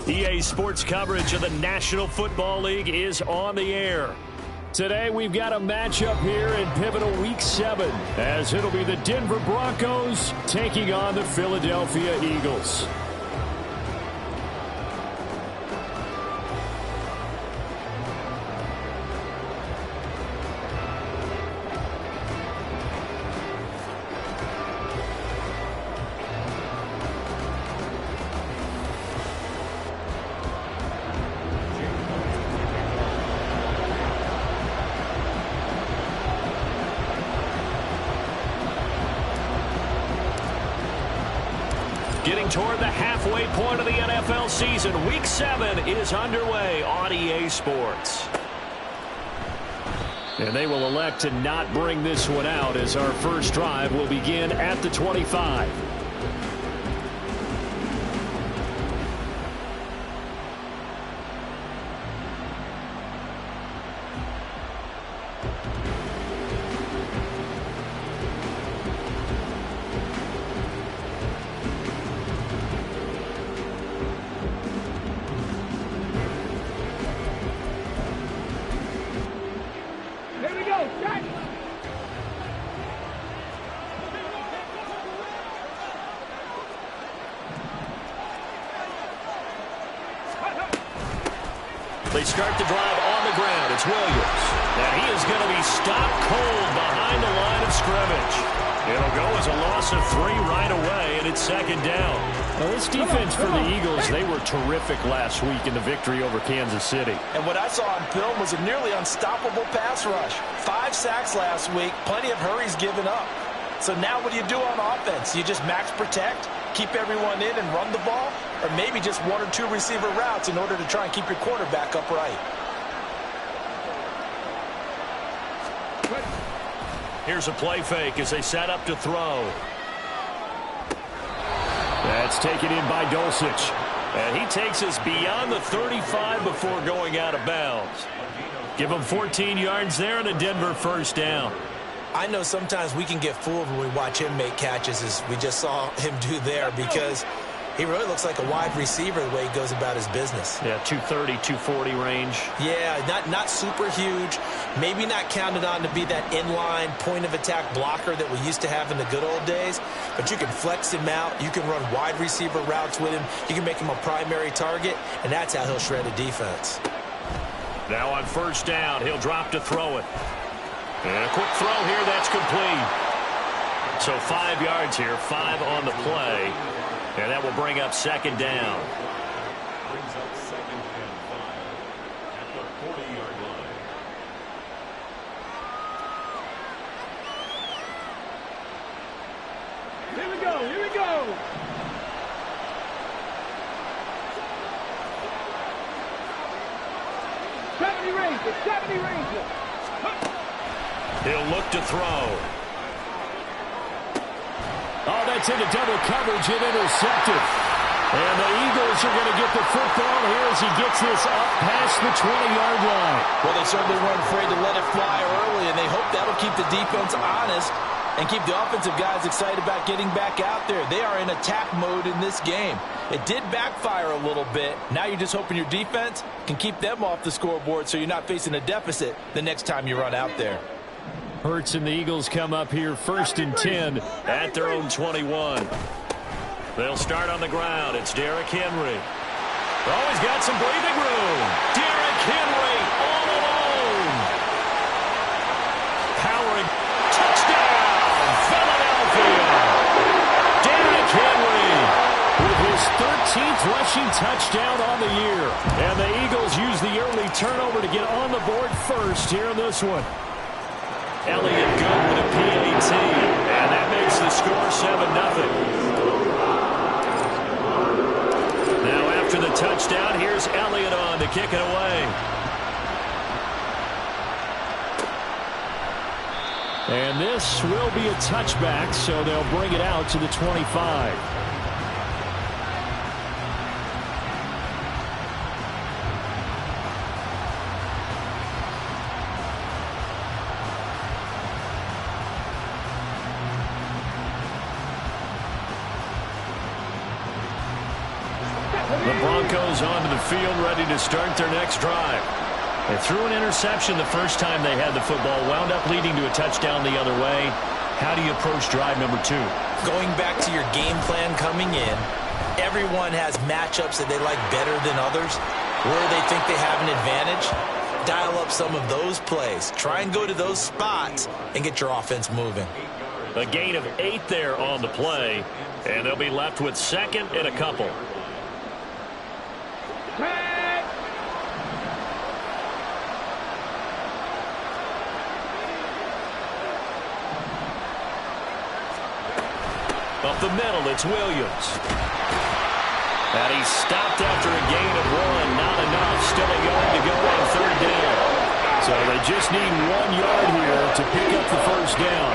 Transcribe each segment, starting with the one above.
EA Sports coverage of the National Football League is on the air. Today we've got a matchup here in pivotal Week 7 as it'll be the Denver Broncos taking on the Philadelphia Eagles. Getting toward the halfway point of the NFL season, Week 7 is underway on EA Sports. And they will elect to not bring this one out as our first drive will begin at the 25. They start the drive on the ground. It's Williams. And he is going to be stopped cold behind the line of scrimmage. It'll go as a loss of 3 right away, and it's second down. Well, this defense for the Eagles, they were terrific last week in the victory over Kansas City. And what I saw on film was a nearly unstoppable pass rush. 5 sacks last week, plenty of hurries given up. So now what do you do on offense? You just max protect, keep everyone in and run the ball, or maybe just 1 or 2 receiver routes in order to try and keep your quarterback upright. Here's a play fake as they set up to throw. That's taken in by Dulcich. And he takes us beyond the 35 before going out of bounds. Give him 14 yards there and a Denver first down. I know sometimes we can get fooled when we watch him make catches, as we just saw him do there, because he really looks like a wide receiver the way he goes about his business. Yeah, 230, 240 range. Yeah, not super huge. Maybe not counted on to be that inline point-of-attack blocker that we used to have in the good old days. But you can flex him out. You can run wide receiver routes with him. You can make him a primary target, and that's how he'll shred a defense. Now on first down, he'll drop to throw it. And a quick throw here, that's complete. So 5 yards here, 5 on the play. And that will bring up second down. Brings up second and 5 at the 40-yard line. Here we go, here we go. '70 Ranger. He'll look to throw. Oh, that's into double coverage and intercepted. And the Eagles are going to get the football here as he gets this up past the 20-yard line. Well, they certainly weren't afraid to let it fly early, and they hope that'll keep the defense honest and keep the offensive guys excited about getting back out there. They are in attack mode in this game. It did backfire a little bit. Now you're just hoping your defense can keep them off the scoreboard so you're not facing a deficit the next time you run out there. Hurts and the Eagles come up here first and 10 at their own 21. They'll start on the ground. It's Derrick Henry. Oh, he's got some breathing room. Derrick Henry all alone. Powering. Touchdown, Philadelphia. Derrick Henry with his 13th rushing touchdown on the year. And the Eagles use the early turnover to get on the board first here in this one. Elliott good with a PAT, and that makes the score 7-0. Now after the touchdown, here's Elliott on to kick it away. And this will be a touchback, so they'll bring it out to the 25. The Broncos onto the field, ready to start their next drive. They threw an interception the first time they had the football, wound up leading to a touchdown the other way. How do you approach drive number 2? Going back to your game plan coming in, everyone has matchups that they like better than others, where they think they have an advantage. Dial up some of those plays. Try and go to those spots and get your offense moving. A gain of 8 there on the play, and they'll be left with second and a couple. Up the middle, it's Williams. And he's stopped after a gain of 1. Not enough. Still a yard to go on third down. So they just need 1 yard here to pick up the first down.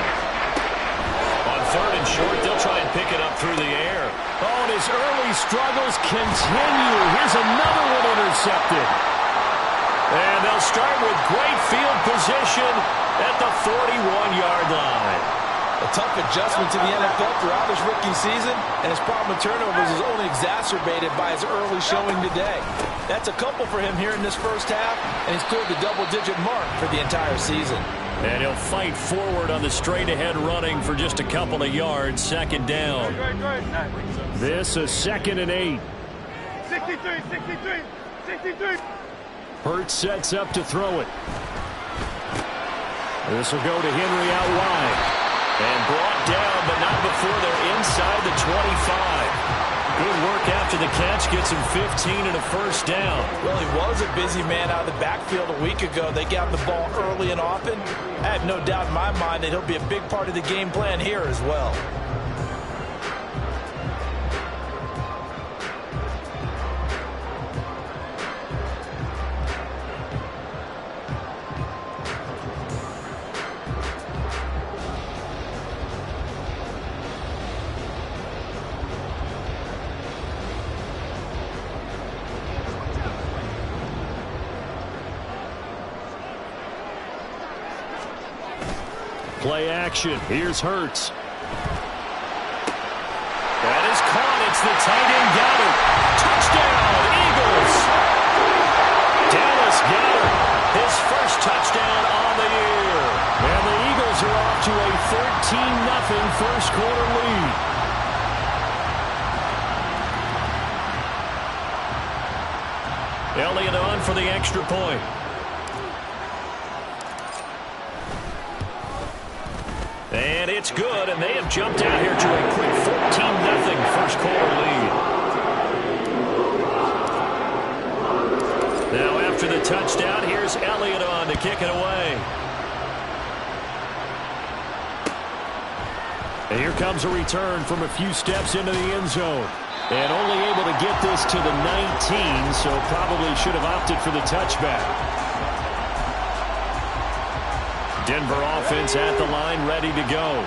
On third and short, they'll try and pick it up through the air. Oh, and his early struggles continue. Here's another one intercepted. And they'll start with great field position at the 41-yard line. A tough adjustment to the NFL throughout his rookie season, and his problem with turnovers is only exacerbated by his early showing today. That's a couple for him here in this first half, and he's cleared the double-digit mark for the entire season. And he'll fight forward on the straight-ahead running for just a couple of yards, second down. This is 2nd and 8. 63. Hurts sets up to throw it. This will go to Henry out wide. And brought down, but not before they're inside the 25. Good work after the catch. Gets him 15 and a first down. Well, he was a busy man out of the backfield a week ago. They got the ball early and often. I have no doubt in my mind that he'll be a big part of the game plan here as well. Play action. Here's Hurts. That is caught. It's the tight end. Got it. Touchdown, Eagles. Dallas got it. His first touchdown on the year. And the Eagles are off to a 13-0 first quarter lead. Elliott on for the extra point. And it's good, and they have jumped out here to a quick 14-0 first quarter lead. Now after the touchdown, here's Elliott on to kick it away. And here comes a return from a few steps into the end zone. And only able to get this to the 19, so probably should have opted for the touchback. Denver offense at the line, ready to go.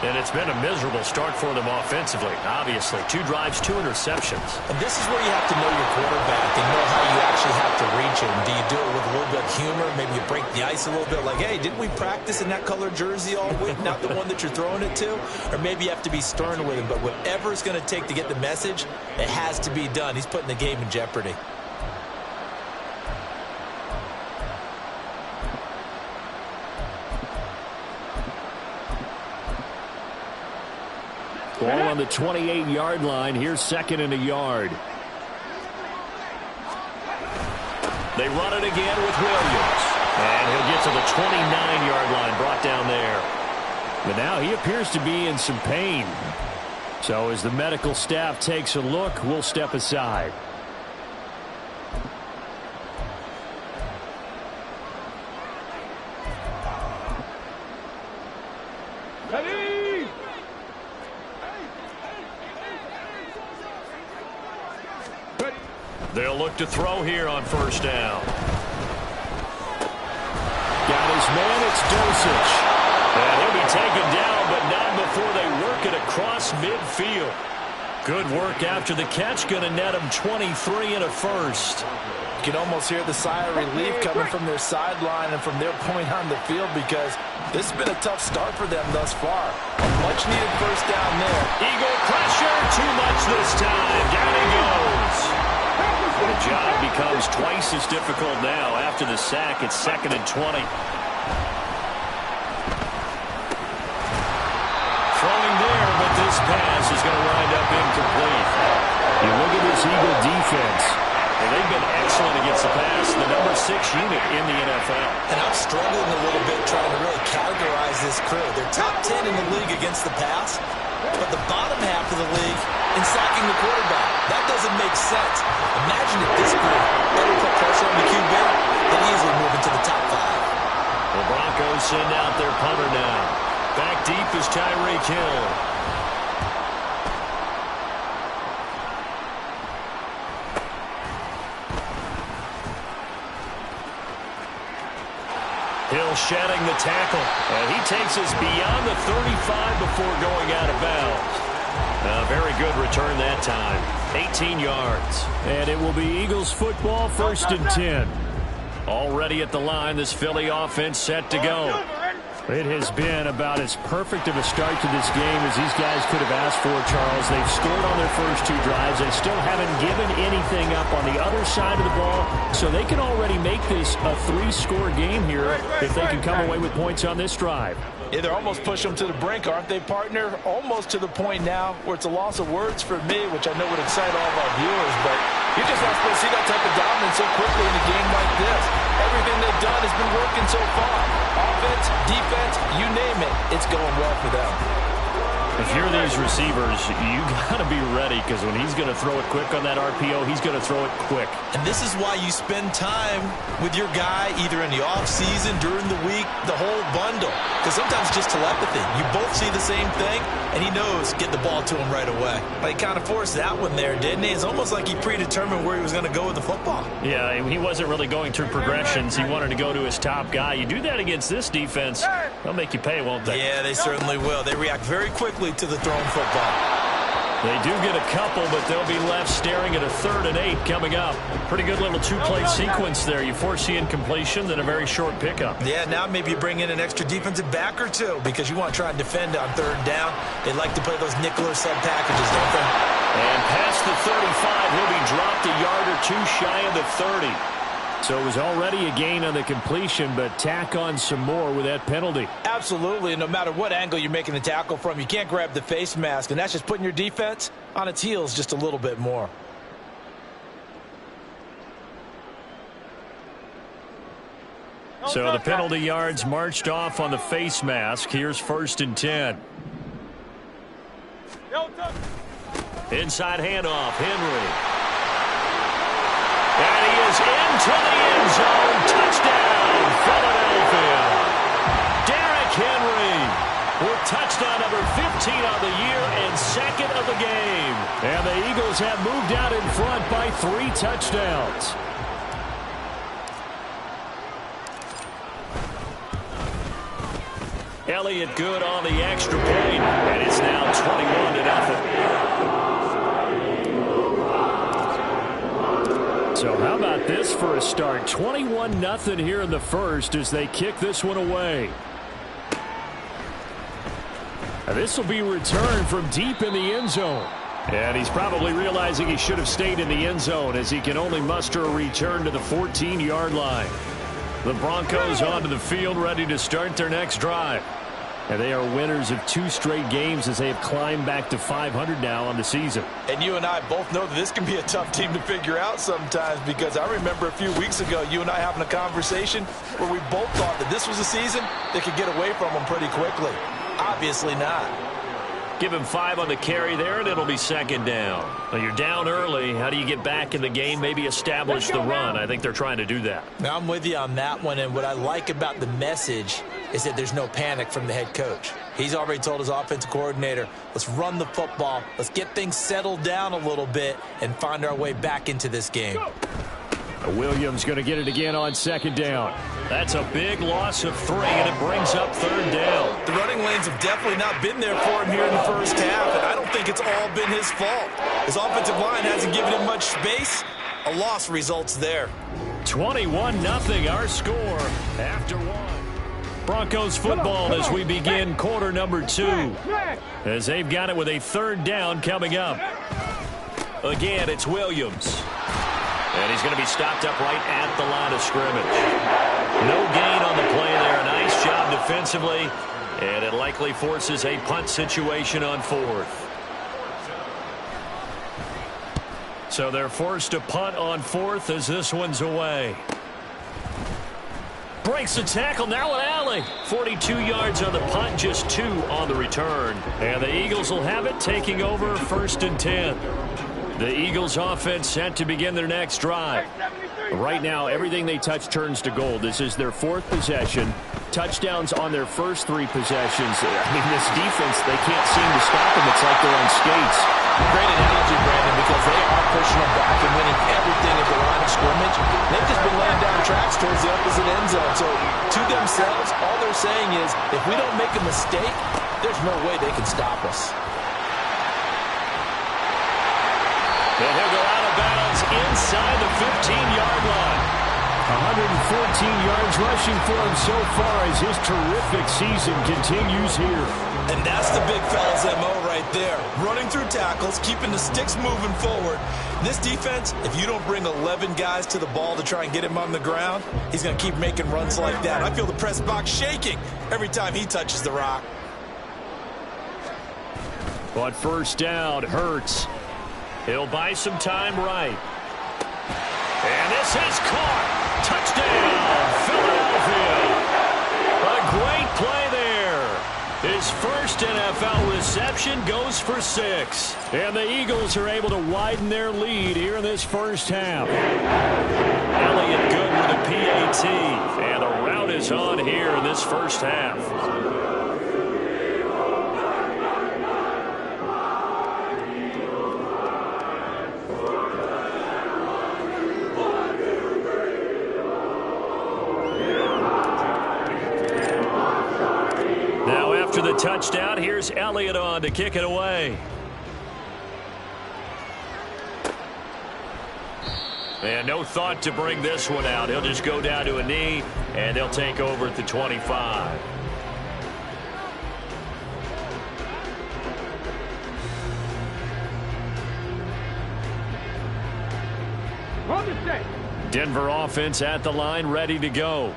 And it's been a miserable start for them offensively, obviously. 2 drives, 2 interceptions. And this is where you have to know your quarterback and know how you actually have to reach him. Do you do it with a little bit of humor? Maybe you break the ice a little bit, like, hey, didn't we practice in that colored jersey all week, not the one that you're throwing it to? Or maybe you have to be stern with him. But whatever it's going to take to get the message, it has to be done. He's putting the game in jeopardy. Ball on the 28-yard line. Here's 2nd and a yard. They run it again with Williams. And he'll get to the 29-yard line, brought down there. But now he appears to be in some pain. So as the medical staff takes a look, we'll step aside. They'll look to throw here on first down. Got his man, it's Dosich. And he'll be taken down, but not before they work it across midfield. Good work after the catch, going to net him 23 and a first. You can almost hear the sigh of relief coming from their sideline and from their point on the field, because this has been a tough start for them thus far. A much-needed first down there. Eagle pressure, too much this time. Down he goes. The job becomes twice as difficult now. After the sack, it's 2nd and 20. Throwing there, but this pass is going to wind up incomplete. You look at this Eagle defense. Well, they've been excellent against the pass, the number 6 unit in the NFL. And I'm struggling a little bit trying to really categorize this crew. They're top 10 in the league against the pass, but the bottom half of the league in sacking the quarterback. That doesn't make sense. Imagine if this group ever put pressure on the QB, they'd easily move into the top 5. The Broncos send out their punter now. Back deep is Tyreek Hill. Hill shedding the tackle. And he takes us beyond the 35 before going out of bounds. A very good return that time. 18 yards. And it will be Eagles football, 1st and 10. Already at the line, this Philly offense set to go. It has been about as perfect of a start to this game as these guys could have asked for, Charles. They've scored on their first 2 drives. They still haven't given anything up on the other side of the ball, so they can already make this a 3-score game here if they can come away with points on this drive. Yeah, they're almost pushing them to the brink, aren't they, partner? Almost to the point now where it's a loss of words for me, which I know would excite all of our viewers, but you're just not supposed to see that type of dominance so quickly in a game like this. Everything they've done has been working so far. Offense, defense, you name it, it's going well for them. If you're these receivers, you got to be ready, because when he's going to throw it quick on that RPO, he's going to throw it quick. And this is why you spend time with your guy either in the offseason, during the week, the whole bundle. Because sometimes just telepathy. You both see the same thing, and he knows get the ball to him right away. But he kind of forced that one there, didn't he? It's almost like he predetermined where he was going to go with the football. Yeah, he wasn't really going through progressions. He wanted to go to his top guy. You do that against this defense, they'll make you pay, won't they? Yeah, they certainly will. They react very quickly to the thrown football. They do get a couple, but they'll be left staring at a 3rd and 8 coming up. Pretty good little 2-play sequence there. You force the incompletion, then a very short pickup. Yeah, now maybe you bring in an extra defensive back or 2 because you want to try and defend on 3rd down. They like to play those nickel or sub packages, don't they? And past the 35, he'll be dropped a yard or 2 shy of the 30. So it was already a gain on the completion, but tack on some more with that penalty. Absolutely, and no matter what angle you're making the tackle from, you can't grab the face mask, and that's just putting your defense on its heels just a little bit more. So the penalty yards marched off on the face mask. Here's 1st and 10. Inside handoff, Henry. And he is into the end zone. Touchdown, Philadelphia. Derrick Henry with touchdown number 15 on the year and 2nd of the game. And the Eagles have moved out in front by 3 touchdowns. Elliott good on the extra point, and it's now 21-0. So how about this for a start? 21-0 here in the first as they kick this one away. This will be returned from deep in the end zone. And he's probably realizing he should have stayed in the end zone as he can only muster a return to the 14-yard line. The Broncos onto the field ready to start their next drive. And they are winners of 2 straight games as they have climbed back to 500 now on the season. And you and I both know that this can be a tough team to figure out sometimes, because I remember a few weeks ago you and I having a conversation where we both thought that this was a season that could get away from them pretty quickly. Obviously not. Give him 5 on the carry there, and it'll be 2nd down. Well, you're down early. How do you get back in the game, maybe establish the run? I think they're trying to do that. Now, I'm with you on that one, and what I like about the message is that there's no panic from the head coach. He's already told his offensive coordinator, let's run the football, let's get things settled down a little bit and find our way back into this game. Williams going to get it again on 2nd down. That's a big loss of 3, and it brings up 3rd down. The running lanes have definitely not been there for him here in the first half, and I don't think it's all been his fault. His offensive line hasn't given him much space. A loss results there. 21-0 our score after 1. Broncos football as we begin quarter number 2. As they've got it with a 3rd down coming up. Again, it's Williams. And he's going to be stopped up right at the line of scrimmage. No gain on the play there. Nice job defensively. And it likely forces a punt situation on 4th. So they're forced to punt on 4th as this one's away. Breaks the tackle, now an alley. 42 yards on the punt, just 2 on the return. And the Eagles will have it, taking over 1st and 10. The Eagles offense set to begin their next drive. Right now, everything they touch turns to gold. This is their 4th possession. Touchdowns on their first 3 possessions. I mean, this defense, they can't seem to stop them. It's like they're on skates. Great analogy, Brandon, because they are pushing them back and winning everything at the line of scrimmage. They've just been laying down tracks towards the opposite end zone. So to themselves, all they're saying is, if we don't make a mistake, there's no way they can stop us. And he'll go out of bounds inside the 15-yard line. 114 yards rushing for him so far as his terrific season continues here. And that's the big fella's MO right there. Running through tackles, keeping the sticks moving forward. This defense, if you don't bring 11 guys to the ball to try and get him on the ground, he's going to keep making runs like that. I feel the press box shaking every time he touches the rock. But first down, Hurts. He'll buy some time right. And this is caught. Touchdown, Philadelphia. A great play there. His first NFL reception goes for 6. And the Eagles are able to widen their lead here in this first half. Elliott good with a PAT. And the route is on here in this first half. After the touchdown, here's Elliott on to kick it away. And no thought to bring this one out. He'll just go down to a knee, and they'll take over at the 25. Denver offense at the line, ready to go.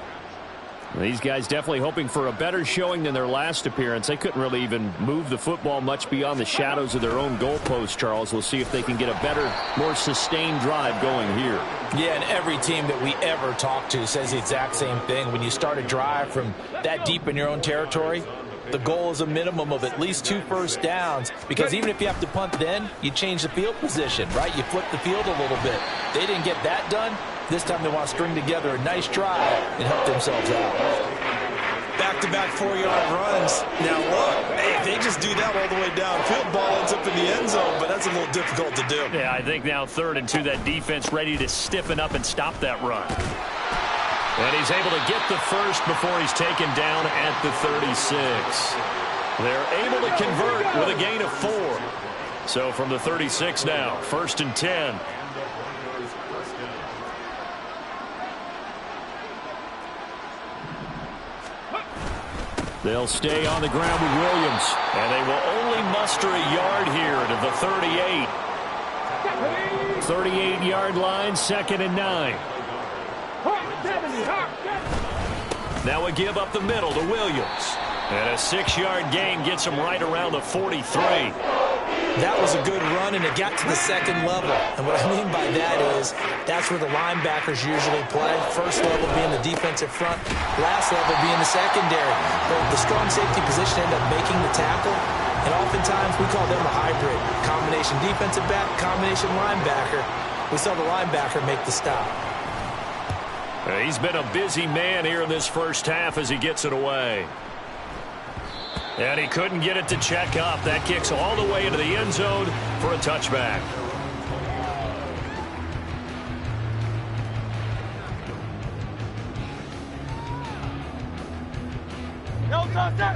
These guys definitely hoping for a better showing than their last appearance. They couldn't really even move the football much beyond the shadows of their own goalpost, Charles. We'll see if they can get a better, more sustained drive going here. Yeah, and every team that we ever talk to says the exact same thing. When you start a drive from that deep in your own territory, the goal is a minimum of at least 2 first downs, because even if you have to punt then, you change the field position, right? You flip the field a little bit. They didn't get that done. This time they want to string together a nice drive and help themselves out. Back-to-back 4-yard runs. Now look, hey, if they just do that all the way downfield, ball ends up in the end zone, but that's a little difficult to do. Yeah, I think now 3rd and 2, that defense ready to stiffen up and stop that run. And he's able to get the first before he's taken down at the 36. They're able to convert with a gain of 4. So from the 36 now, 1st and 10. They'll stay on the ground with Williams. And they will only muster a yard here to the 38. 38-yard line, 2nd and 9. Now a give up the middle to Williams. And a 6-yard gain gets him right around the 43. That was a good run, and it got to the 2nd level. And what I mean by that is that's where the linebackers usually play. First level being the defensive front, last level being the secondary. But the strong safety position ended up making the tackle, and oftentimes we call them a hybrid. Combination defensive back, combination linebacker. We saw the linebacker make the stop. He's been a busy man here in this first half as he gets it away. And he couldn't get it to check up. That kicks all the way into the end zone for a touchback.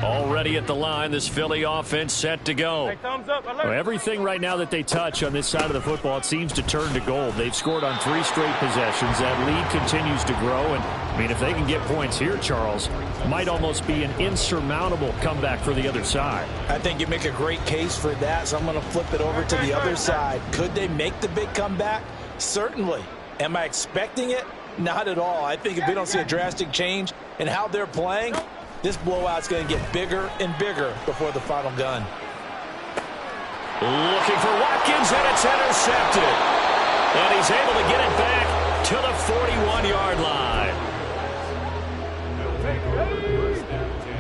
Already at the line, this Philly offense set to go. Well, everything right now that they touch on this side of the football, it seems to turn to gold. They've scored on 3 straight possessions. That lead continues to grow. And, I mean, if they can get points here, Charles, might almost be an insurmountable comeback for the other side. I think you make a great case for that, so I'm going to flip it over to the other side. Could they make the big comeback? Certainly. Am I expecting it? Not at all. I think if we don't see a drastic change in how they're playing, this blowout's going to get bigger and bigger before the final gun. Looking for Watkins, and it's intercepted. And he's able to get it back to the 41-yard line. First down 10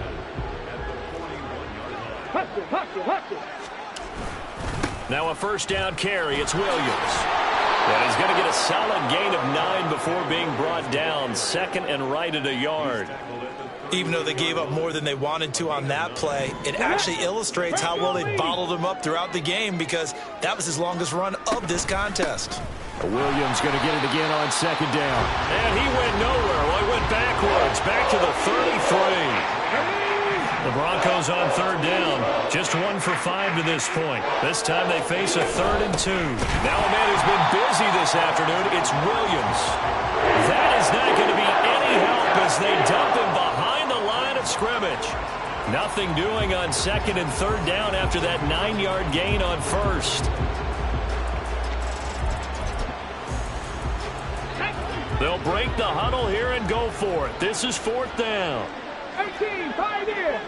at the 41-yard line. Now a first down carry. It's Williams. And he's going to get a solid gain of 9 before being brought down. Second and right at a yard. Even though they gave up more than they wanted to on that play, it actually illustrates how well they bottled him up throughout the game because that was his longest run of this contest. Williams going to get it again on second down. And he went nowhere. Well, he went backwards, back to the 33. The Broncos on third down. Just 1 for 5 to this point. This time they face a 3rd and 2. Now a man who's been busy this afternoon, it's Williams. That is not going to be any help as they dump him behind the line of scrimmage. Nothing doing on second and third down after that 9-yard gain on first. They'll break the huddle here and go for it. This is 4th down. 18, Pioneer.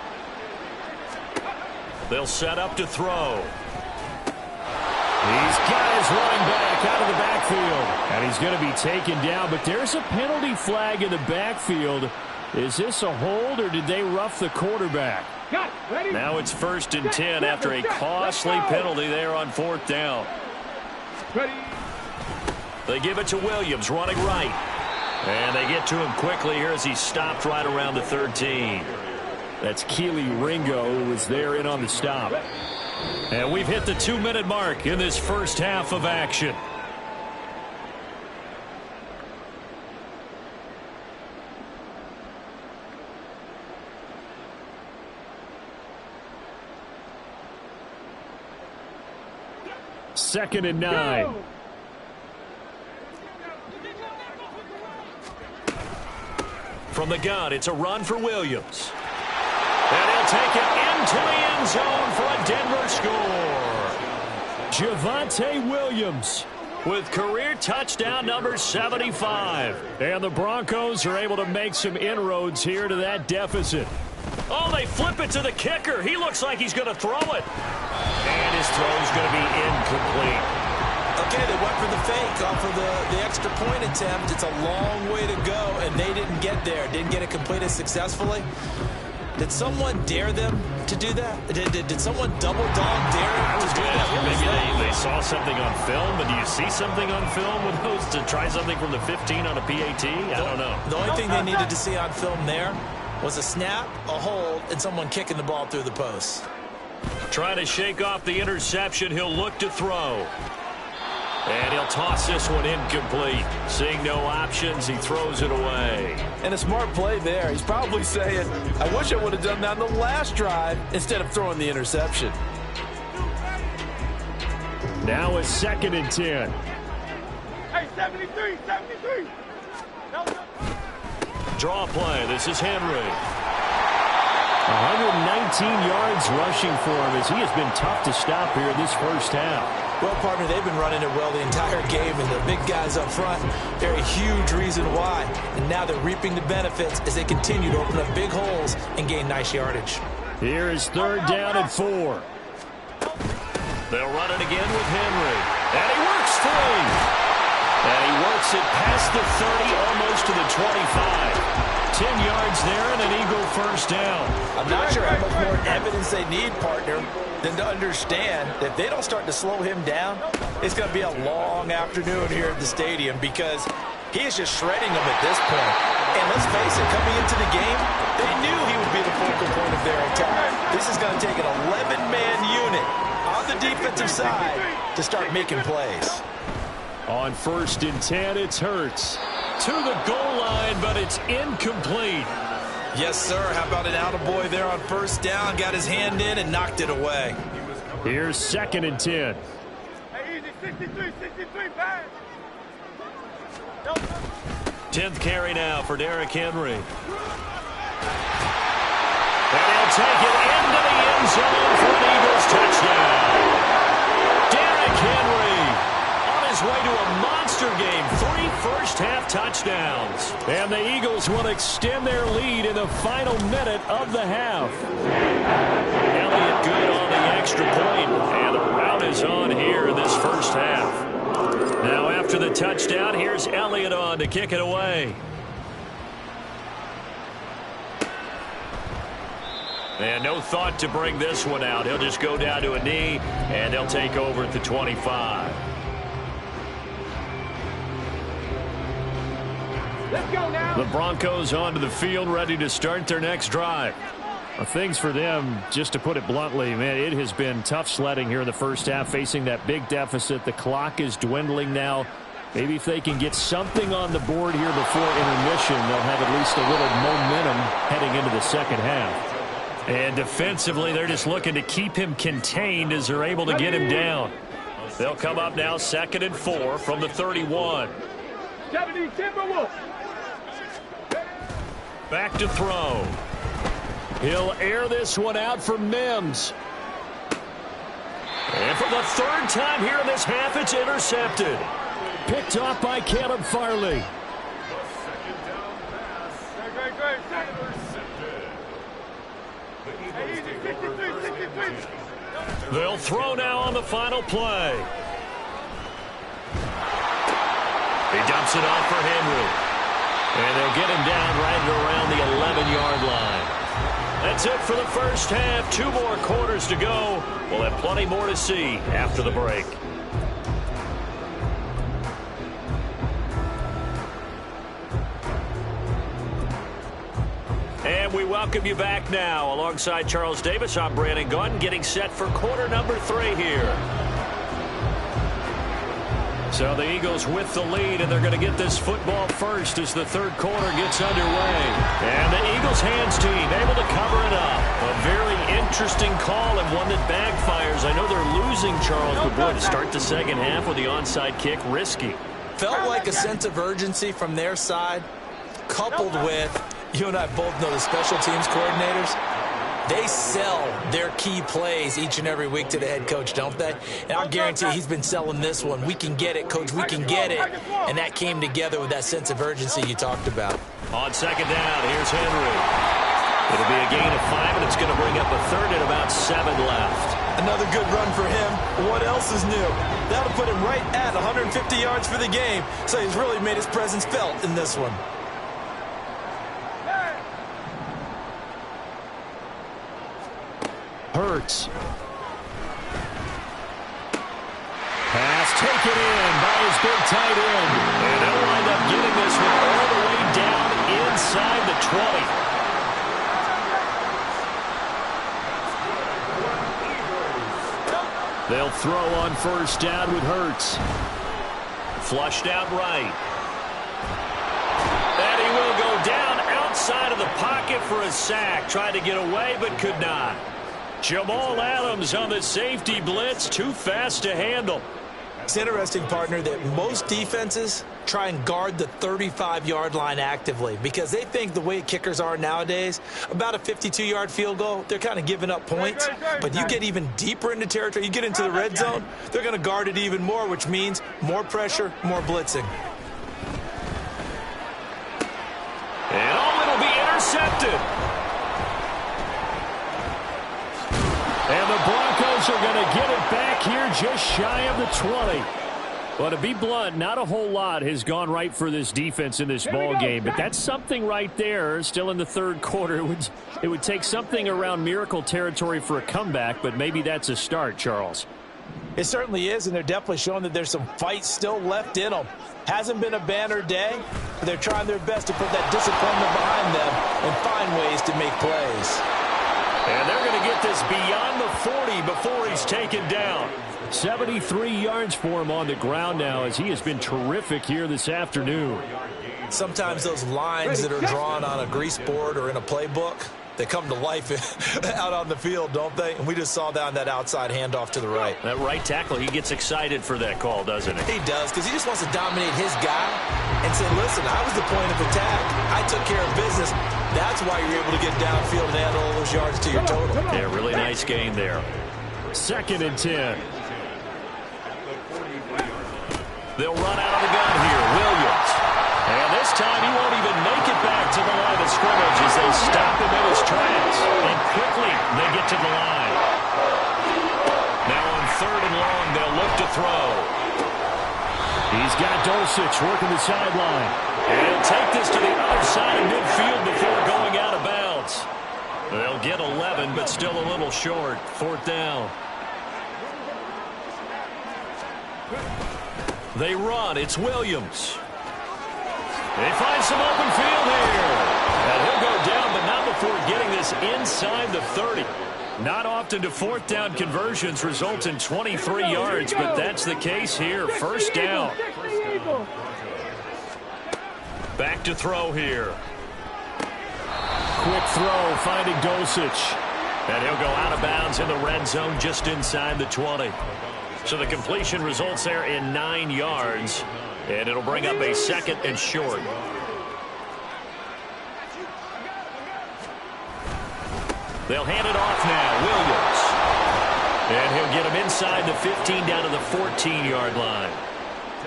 They'll set up to throw. He's got his running back out of the backfield. And he's going to be taken down, but there's a penalty flag in the backfield. Is this a hold, or did they rough the quarterback? Got it. Ready? Now it's 1st and 10 after a costly penalty there on 4th down. Ready. They give it to Williams, running right. And they get to him quickly here as he stopped right around the 13. That's Keely Ringo who was there in on the stop. And we've hit the 2-minute mark in this first half of action. Second and 9. From the gun, it's a run for Williams. And he'll take it into the end zone for a Denver score. Javonte Williams with career touchdown number 75. And the Broncos are able to make some inroads here to that deficit. Oh, they flip it to the kicker. He looks like he's going to throw it. And his throw's going to be incomplete. Okay, they went for the fake off of the extra point attempt. It's a long way to go, and they didn't get there. Didn't get it completed successfully. Did someone dare them to do that? Did someone double dog dare them to do that? Maybe they saw something on film, but do you see something on film with those to try something from the 15 on a PAT? I don't know. The only thing they needed to see on film there was a snap, a hold, and someone kicking the ball through the post. Trying to shake off the interception. He'll look to throw. And he'll toss this one incomplete. Seeing no options, he throws it away. And a smart play there. He's probably saying, I wish I would have done that on the last drive instead of throwing the interception. Now it's 2nd and 10. Hey, 73, 73. Draw play. This is Henry. 119 yards rushing for him as he has been tough to stop here in this first half. Well, partner, they've been running it well the entire game, and the big guys up front, they're a huge reason why. And now they're reaping the benefits as they continue to open up big holes and gain nice yardage. Here is 3rd down and 4. They'll run it again with Henry. And he works through. And he works it past the 30, almost to the 25. 10 yards there and an Eagle first down. I'm not sure how much more evidence they need, partner, than to understand that if they don't start to slow him down, it's going to be a long afternoon here at the stadium because he is just shredding them at this point. And let's face it, coming into the game, they knew he would be the focal point of their attack. This is going to take an 11-man unit on the defensive side to start making plays. On 1st and 10, it's Hurts. To the goal line, but it's incomplete. Yes, sir. How about an attaboy there on 1st down? Got his hand in and knocked it away. Here's 2nd and 10. Hey, easy, 63, pass. 10th carry now for Derrick Henry. And he'll take it into the end zone for an Eagles touchdown. Derrick Henry on his his way to a monster game. 3 first-half touchdowns. And the Eagles will extend their lead in the final minute of the half. Elliott good on the extra point, and the rout is on here in this first half. Now after the touchdown, here's Elliott on to kick it away. And no thought to bring this one out. He'll just go down to a knee, and they'll take over at the 25. Let's go now. The Broncos onto the field, ready to start their next drive. Things for them, just to put it bluntly, man, it has been tough sledding here in the first half, facing that big deficit. The clock is dwindling now. Maybe if they can get something on the board here before intermission, they'll have at least a little momentum heading into the second half. And defensively, they're just looking to keep him contained as they're able to get him down. They'll come up now 2nd and 4 from the 31. Back to throw. He'll air this one out for Mims. And for the 3rd time here in this half, it's intercepted. Picked off by Caleb Farley. They'll throw now on the final play. He dumps it off for Henry. And they'll get him down right around the 11-yard line. That's it for the first half. 2 more quarters to go. We'll have plenty more to see after the break. And we welcome you back now. Alongside Charles Davis, I'm Brandon Gunn, getting set for quarter number 3 here. So the Eagles with the lead, and they're going to get this football first as the 3rd quarter gets underway. And the Eagles hands team able to cover it up. A very interesting call and one that backfires. I know they're losing, Charles, but boy, to start the second half with the onside kick, risky. Felt like a sense of urgency from their side, coupled with, you and I both know the special teams coordinators. They sell their key plays each and every week to the head coach, don't they? And I'll guarantee he's been selling this one. We can get it, coach. We can get it. And that came together with that sense of urgency you talked about. On 2nd down, here's Henry. It'll be a gain of 5, and it's going to bring up a 3rd and about 7 left. Another good run for him. What else is new? That'll put him right at 150 yards for the game. So he's really made his presence felt in this one. Hurts. Pass taken in by his big tight end. And they'll wind up getting this one all the way down inside the 20. They'll throw on 1st down with Hurts. Flushed out right. And he will go down outside of the pocket for a sack. Tried to get away but could not. Jamal Adams on the safety blitz, too fast to handle. It's interesting, partner, that most defenses try and guard the 35-yard line actively because they think the way kickers are nowadays, about a 52-yard field goal, they're kind of giving up points. But you get even deeper into territory, you get into the red zone, they're going to guard it even more, which means more pressure, more blitzing. And it'll be intercepted. And the Broncos are going to get it back here just shy of the 20. Well, to be blunt, not a whole lot has gone right for this defense in this ball game, but that's something right there. Still in the 3rd quarter. It would take something around miracle territory for a comeback, but maybe that's a start, Charles. It certainly is, and they're definitely showing that there's some fight still left in them. Hasn't been a banner day, but they're trying their best to put that disappointment behind them and find ways to make plays. And they're going to get this beyond the 40 before he's taken down. 73 yards for him on the ground now as he has been terrific here this afternoon. Sometimes those lines that are drawn on a grease board or in a playbook, they come to life out on the field, don't they? And we just saw that on that outside handoff to the right. That right tackle, he gets excited for that call, doesn't he? He does, because he just wants to dominate his guy and say, listen, I was the point of attack. I took care of business. That's why you're able to get downfield and add all those yards to your total. Yeah, really nice gain there. 2nd and 10. They'll run out of the gun here. Williams. And this time he won't even make it back to the line of scrimmage as they stop him in his tracks. And quickly they get to the line. Now on 3rd and long, they'll look to throw. He's got Dulcich working the sideline. And he'll take this to the other side of midfield before going out of bounds. They'll get 11, but still a little short. 4th down. They run. It's Williams. They find some open field here. And he'll go down, but not before getting this inside the 30. Not often do 4th down conversions result in 23 yards, but that's the case here. 1st down. Back to throw here. Quick throw, finding Dulcich. And he'll go out of bounds in the red zone just inside the 20. So the completion results there in 9 yards. And it'll bring up a 2nd and short. They'll hand it off now. Williams. And he'll get him inside the 15 down to the 14-yard line.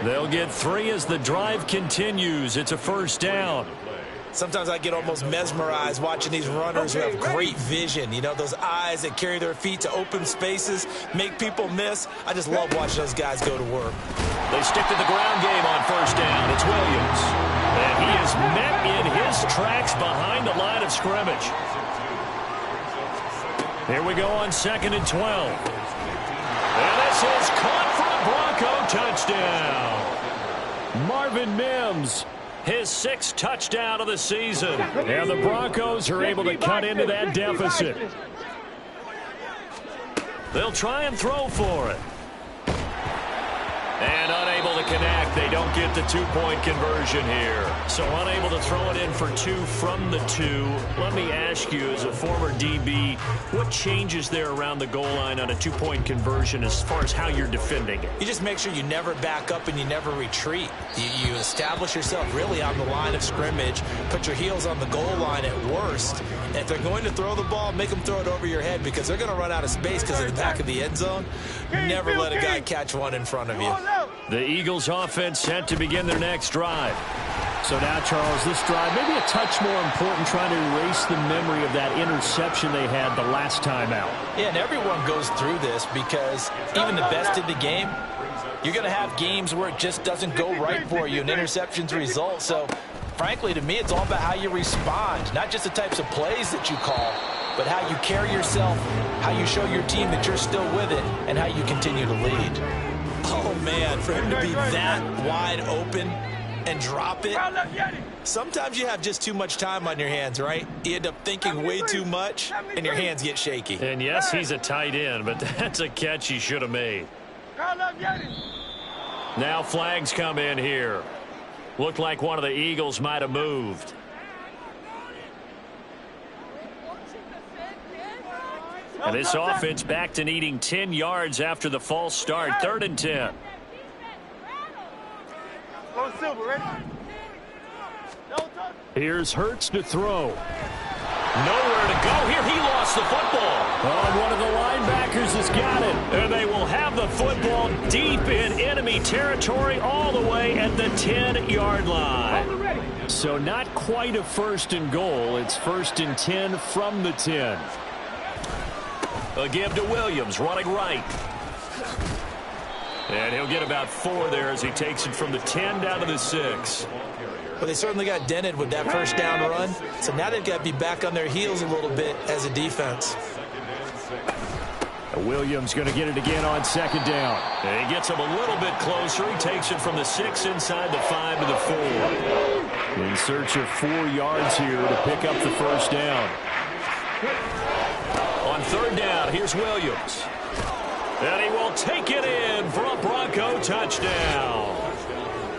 They'll get 3 as the drive continues. It's a 1st down. Sometimes I get almost mesmerized watching these runners who have great vision. You know, those eyes that carry their feet to open spaces, make people miss. I just love watching those guys go to work. They stick to the ground game on 1st down. It's Williams. And he is met in his tracks behind the line of scrimmage. Here we go on 2nd and 12. And this is caught for a Bronco touchdown. Marvin Mims, his 6th touchdown of the season. And the Broncos are able to cut into that deficit. They'll try and throw for it. And unable to connect. They don't get the 2-point conversion here. So unable to throw it in for 2 from the 2. Let me ask you, as a former DB, what changes there around the goal line on a 2-point conversion as far as how you're defending it? You just make sure you never back up and you never retreat. You establish yourself really on the line of scrimmage, put your heels on the goal line at worst. And if they're going to throw the ball, make them throw it over your head because they're going to run out of space because of the back of the end zone. Never let a guy catch one in front of you. The Eagles offense set to begin their next drive. So now, Charles, this drive maybe a touch more important, trying to erase the memory of that interception they had the last time out. Yeah, and everyone goes through this because even the best in the game, you're going to have games where it just doesn't go right for you and interceptions result. So, frankly, to me, it's all about how you respond, not just the types of plays that you call, but how you carry yourself, how you show your team that you're still with it, and how you continue to lead. Oh, man, for him to be that wide open and drop it, sometimes you have just too much time on your hands, right? You end up thinking way too much, and your hands get shaky. And, yes, he's a tight end, but that's a catch he should have made. Now flags come in here. Looked like one of the Eagles might have moved. And this offense back to needing 10 yards after the false start. 3rd and 10. Here's Hurts to throw. Nowhere to go here. He lost the football. Oh, one of the linebackers has got it. And they will have the football deep in enemy territory all the way at the 10-yard line. So not quite a 1st and goal. It's 1st and 10 from the 10. A give to Williams, running right. And he'll get about 4 there as he takes it from the 10 down to the 6. Well, they certainly got dented with that 1st down run. So now they've got to be back on their heels a little bit as a defense. Williams going to get it again on 2nd down. And he gets him a little bit closer. He takes it from the 6 inside the 5 to the 4. In search of 4 yards here to pick up the 1st down. On 3rd down, here's Williams. And he will take it in for a Bronco touchdown.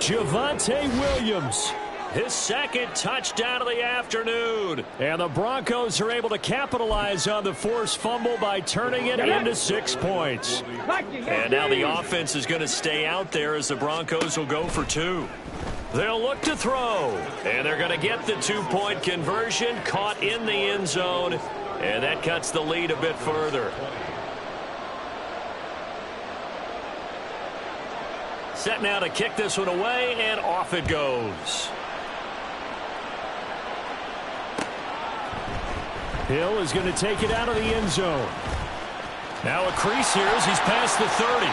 Javonte Williams, his 2nd touchdown of the afternoon. And the Broncos are able to capitalize on the forced fumble by turning it into 6 points. And now the offense is going to stay out there as the Broncos will go for 2. They'll look to throw. And they're going to get the 2-point conversion, caught in the end zone. And that cuts the lead a bit further. Set now to kick this one away, and off it goes. Hill is going to take it out of the end zone. Now a crease here as he's past the 30.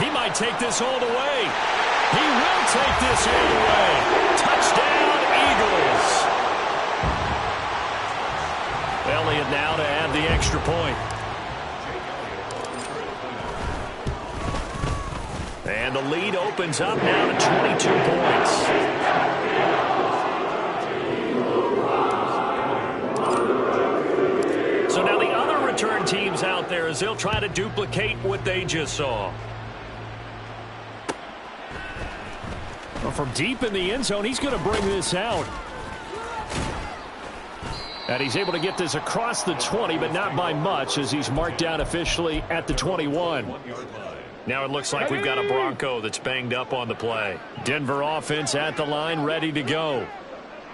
He might take this all the way. He will take this all the way. Touchdown, Eagles. Elliott now to add the extra point. And the lead opens up now to 22 points. So now the other return teams out there as they'll try to duplicate what they just saw. Well, from deep in the end zone, he's going to bring this out. And he's able to get this across the 20, but not by much as he's marked down officially at the 21. Now it looks like we've got a Bronco that's banged up on the play. Denver offense at the line, ready to go.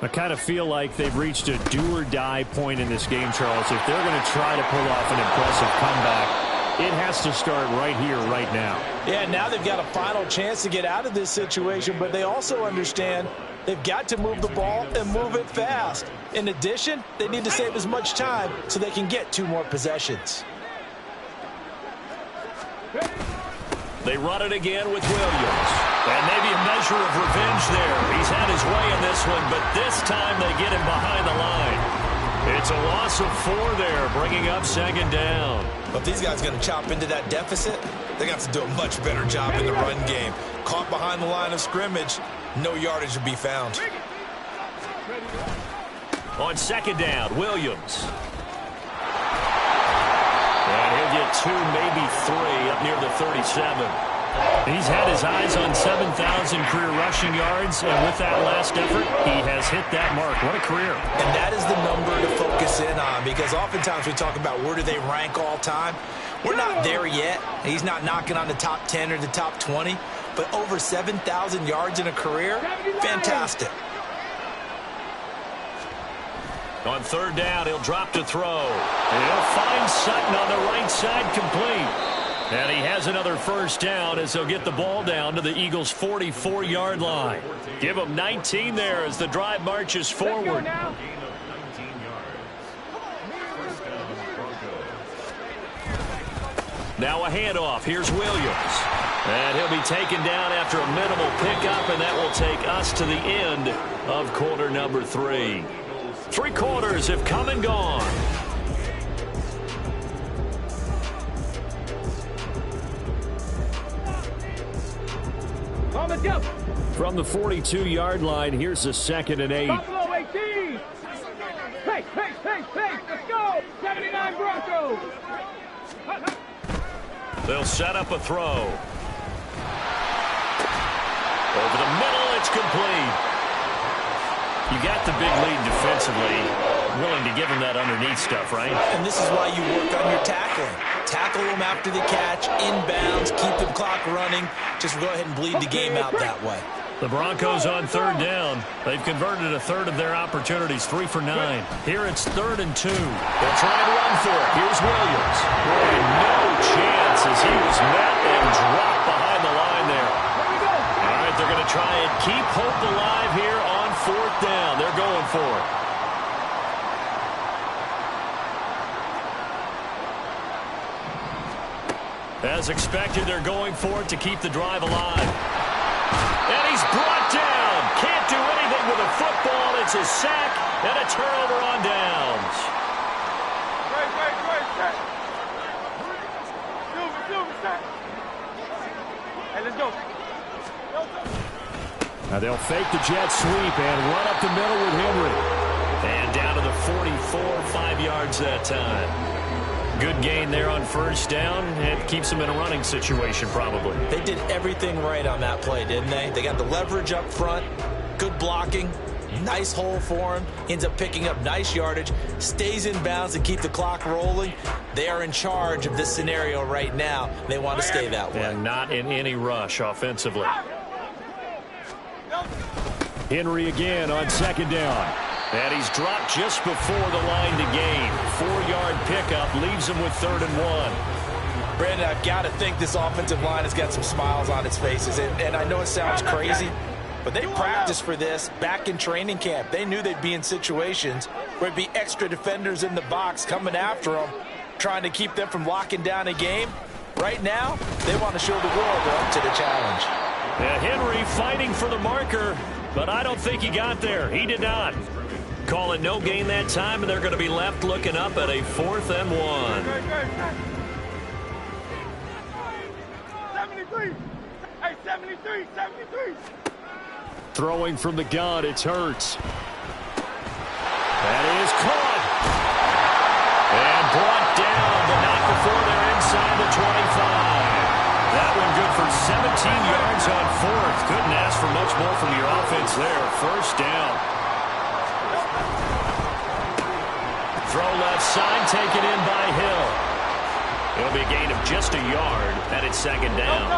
I kind of feel like they've reached a do-or-die point in this game, Charles. If they're going to try to pull off an impressive comeback, it has to start right here, right now. Yeah, now they've got a final chance to get out of this situation, but they also understand they've got to move the ball and move it fast. In addition, they need to save as much time so they can get 2 more possessions. They run it again with Williams. And maybe a measure of revenge there. He's had his way in this one, but this time they get him behind the line. It's a loss of 4 there, bringing up 2nd down. But these guys are going to chop into that deficit. They're going to have to do a much better job in the run game. Caught behind the line of scrimmage, no yardage to be found. On 2nd down, Williams. And he'll get 2, maybe 3 up near the 37. He's had his eyes on 7,000 career rushing yards, and with that last effort, he has hit that mark. What a career. And that is the number to focus in on, because oftentimes we talk about where do they rank all time. We're not there yet. He's not knocking on the top 10 or the top 20, but over 7,000 yards in a career, fantastic. On 3rd down, he'll drop to throw. And he'll find Sutton on the right side, complete. And he has another 1st down as they'll get the ball down to the Eagles' 44-yard line. Give them 19 there as the drive marches forward. Now a handoff. Here's Williams. And he'll be taken down after a minimal pickup, and that will take us to the end of quarter number 3. 3 quarters have come and gone. Let's go. From the 42-yard line, here's the 2nd and 8. Buffalo 18. Hey, let's go. 79 Broncos. They'll set up a throw. Over the middle, it's complete. You got the big lead defensively. Willing to give him that underneath stuff, right? And this is why you work on your tackling. Tackle them after the catch, inbounds, keep the clock running. Just go ahead and bleed the game out that way. The Broncos on 3rd down. They've converted a 1/3 of their opportunities, 3 for 9. Here it's 3rd and 2. They'll try and run for it. Here's Williams. Boy, no chance as he was met and dropped behind the line there. All right, they're going to try and keep hope alive here on 4th down. They're going for it. As expected, they're going for it to keep the drive alive. And he's brought down. Can't do anything with a football. It's a sack and a turnover on downs. Great. Silver, set. Hey, let's go. Now they'll fake the jet sweep and run up the middle with Henry. And down to the 44, 5 yards that time. Good gain there on 1st down. It keeps them in a running situation, probably. They did everything right on that play, didn't they? They got the leverage up front, good blocking, nice hole for him. Ends up picking up nice yardage, stays in bounds and keep the clock rolling. They are in charge of this scenario right now. They want to stay that way. And not in any rush offensively. Henry again on 2nd down. And he's dropped just before the line to gain. 4-yard pickup leaves him with 3rd and 1. Brandon, I've got to think this offensive line has got some smiles on its faces. And I know it sounds crazy, but they practiced for this back in training camp. They knew they'd be in situations where it'd be extra defenders in the box coming after them, trying to keep them from locking down a game. Right now, they want to show the world they're up to the challenge. Yeah, Henry fighting for the marker, but I don't think he got there. He did not. Calling no gain that time, and they're going to be left looking up at a 4th and 1. 73. Hey, 73. Throwing from the gun, it's Hurts. That is caught. And brought down, but not before they're inside the 25. That one good for 17 yards on 4th. Couldn't ask for much more from your offense there. 1st down. Throw left side, taken in by Hill. It'll be a gain of just a yard, and it's 2nd down.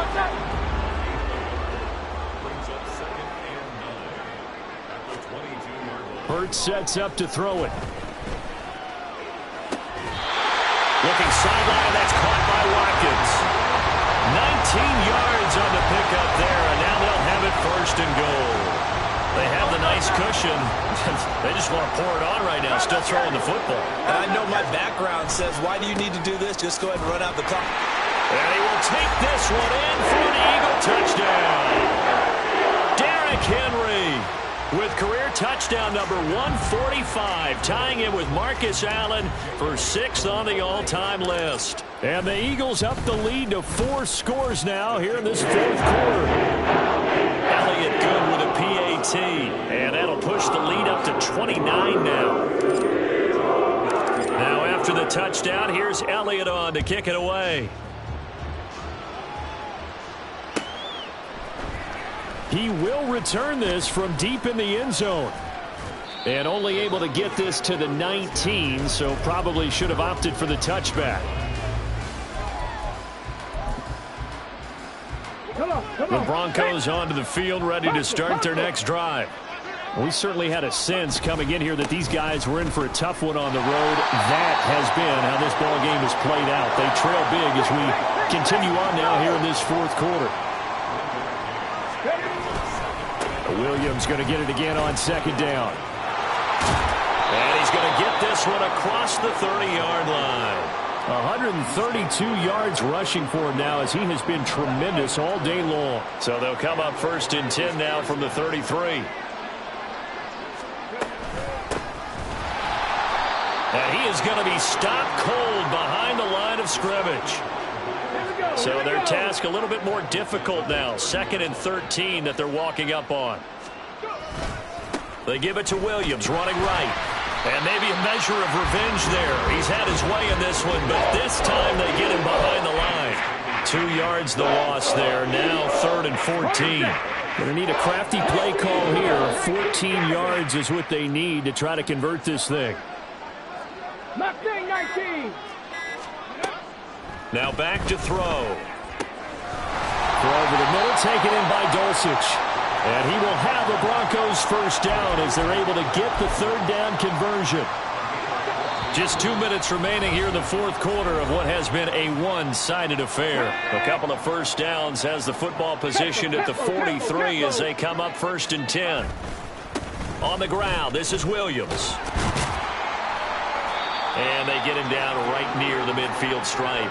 Brings up 2nd and 9 at the 22-yard line. Hurts sets up to throw it. Looking sideline, that's caught by Watkins. 19 yards on the pickup there, and now they'll have it 1st and goal. They have the nice cushion. They just want to pour it on right now, still throwing the football. And I know my background says, why do you need to do this? Just go ahead and run out the clock. And he will take this one in for an Eagle touchdown. Derrick Henry with career touchdown number 145, tying it with Marcus Allen for 6th on the all-time list. And the Eagles up the lead to 4 scores now here in this 4th quarter. Elliott good with a PAT, and that'll push the lead up to 29 now. Now after the touchdown, here's Elliott on to kick it away. He will return this from deep in the end zone. And only able to get this to the 19, so probably should have opted for the touchback. The Broncos onto the field, ready to start their next drive. We certainly had a sense coming in here that these guys were in for a tough one on the road. That has been how this ball game has played out. They trail big as we continue on now here in this 4th quarter. Williams going to get it again on 2nd down. And he's going to get this one across the 30-yard line. 132 yards rushing for him now as he has been tremendous all day long. So they'll come up 1st and 10 now from the 33. And he is going to be stopped cold behind the line of scrimmage. So their task a little bit more difficult now. 2nd and 13 that they're walking up on. They give it to Williams, running right. And maybe a measure of revenge there. He's had his way in this one, but this time they get him behind the line. 2 yards the loss there. Now 3rd and 14. Going to need a crafty play call here. 14 yards is what they need to try to convert this thing. 19. Now back to throw. Throw over the middle, taken in by Dulcich. And he will have the Broncos 1st down as they're able to get the 3rd down conversion. Just 2 minutes remaining here in the 4th quarter of what has been a one-sided affair. A couple of 1st downs has the football positioned at the 43 as they come up 1st and 10. On the ground, this is Williams. And they get him down right near the midfield stripe.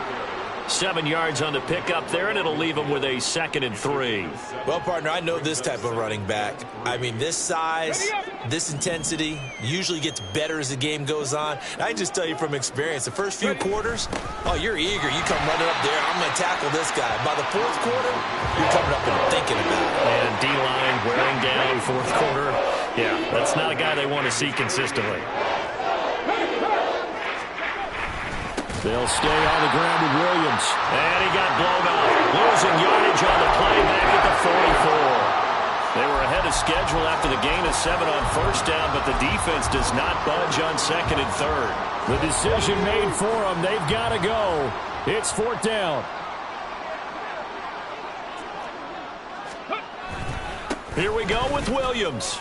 7 yards on the pickup there, and it'll leave him with a 2nd and 3. Well, partner, I know this type of running back. I mean, this size, this intensity usually gets better as the game goes on. And I can just tell you from experience, the first few quarters, oh, you're eager. You come running up there, I'm going to tackle this guy. By the 4th quarter, you're coming up and thinking about it. And D-line wearing down 4th quarter. Yeah, that's not a guy they want to see consistently. They'll stay on the ground with Williams. And he got blown up. Losing yardage on the play back at the 44. They were ahead of schedule after the gain of 7 on 1st down, but the defense does not budge on 2nd and 3rd. The decision made for them. They've got to go. It's 4th down. Here we go with Williams.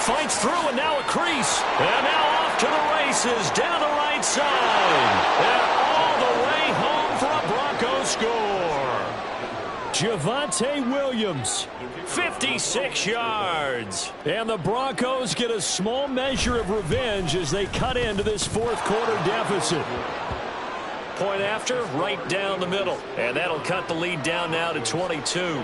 Fights through, and now a crease. And now off to the races, down the right side. And all the way home for a Broncos score. Javonte Williams, 56 yards. And the Broncos get a small measure of revenge as they cut into this fourth quarter deficit. Point after, right down the middle. And that'll cut the lead down now to 22.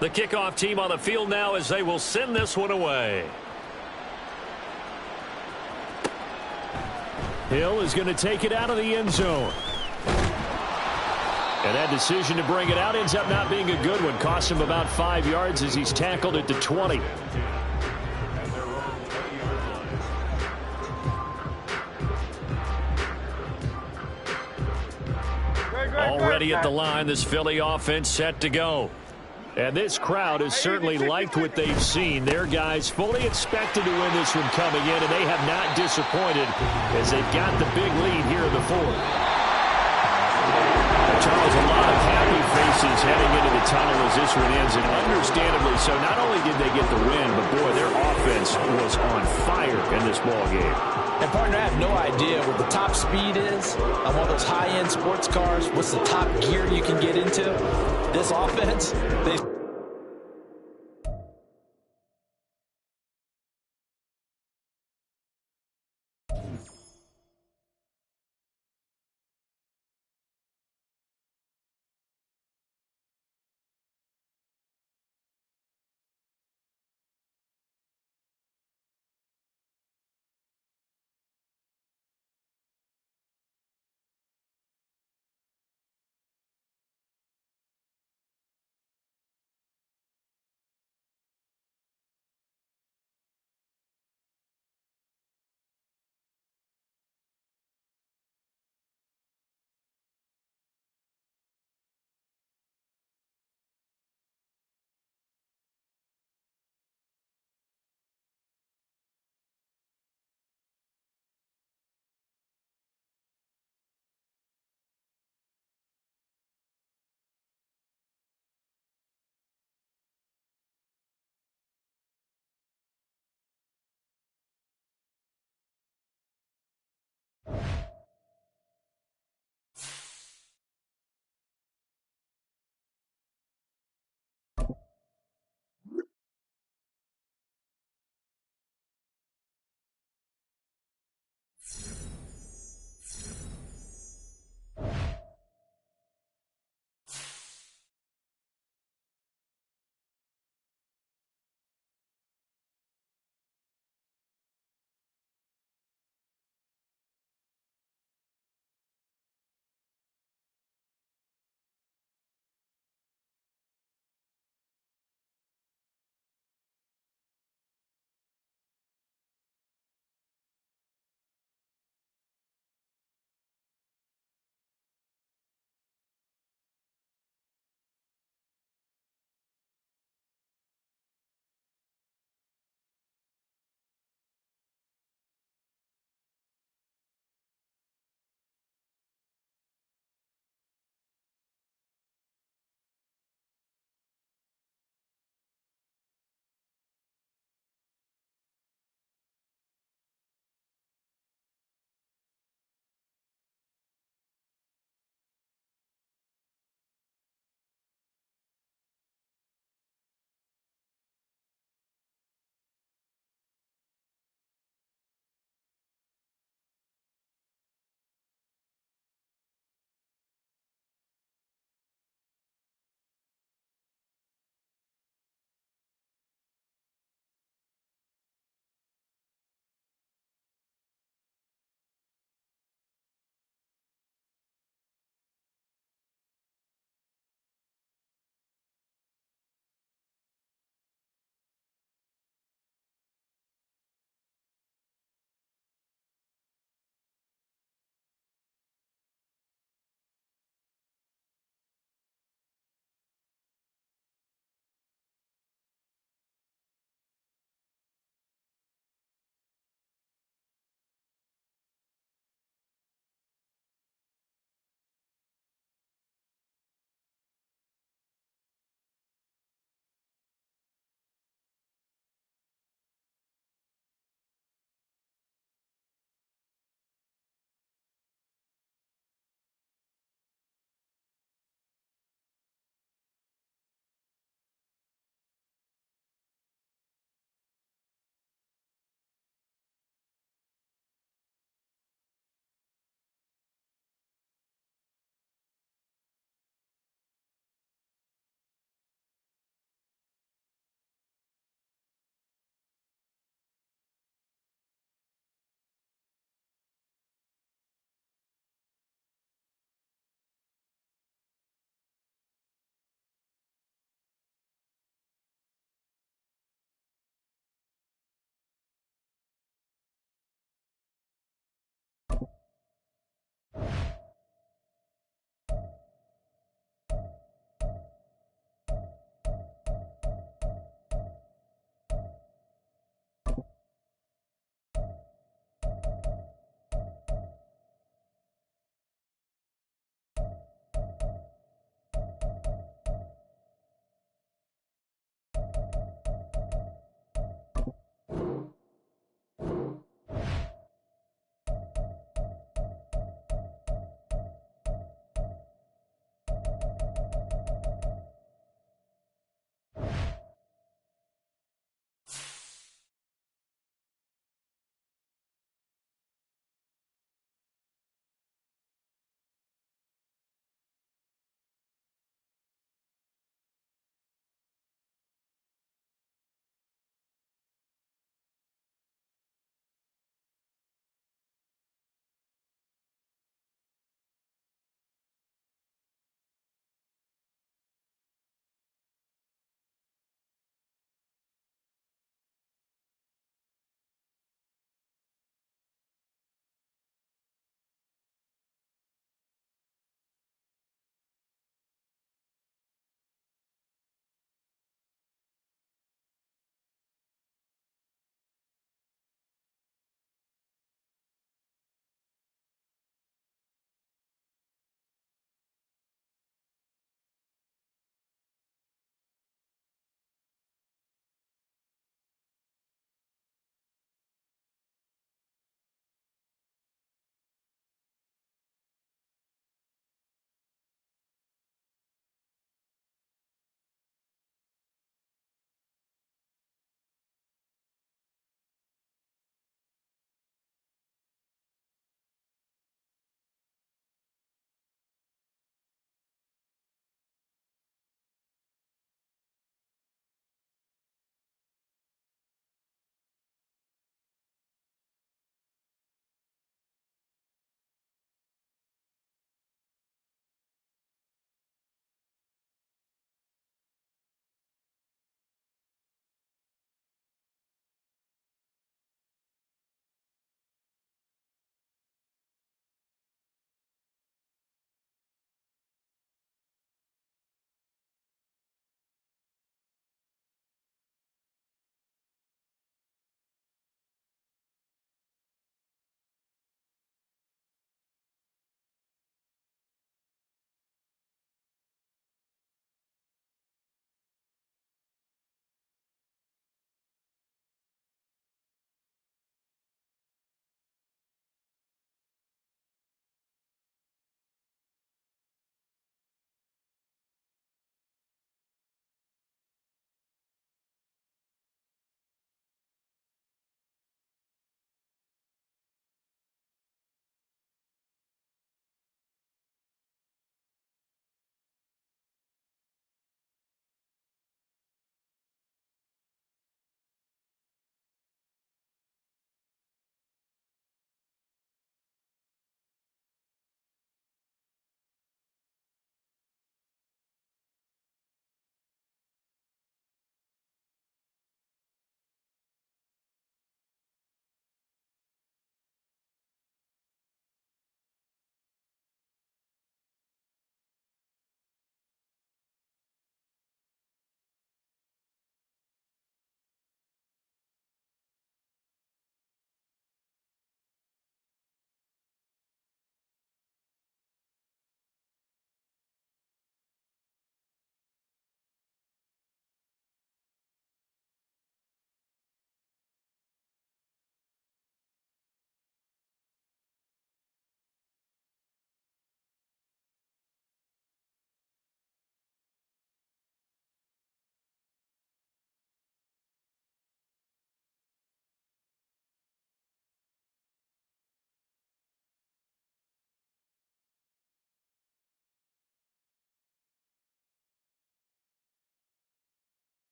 The kickoff team on the field now as they will send this one away. Hill is going to take it out of the end zone. And that decision to bring it out ends up not being a good one. Costs him about 5 yards as he's tackled at the 20. Already at the line, this Philly offense set to go. And this crowd has certainly liked what they've seen. Their guys fully expected to win this one coming in, and they have not disappointed as they've got the big lead here in the fourth. Charles, a lot of happy faces heading into the tunnel as this one ends, and understandably so. Not only did they get the win, but boy, their offense was on fire in this ball game. And partner, I have no idea what the top speed is on one of those high-end sports cars. What's the top gear you can get into? This offense, they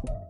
you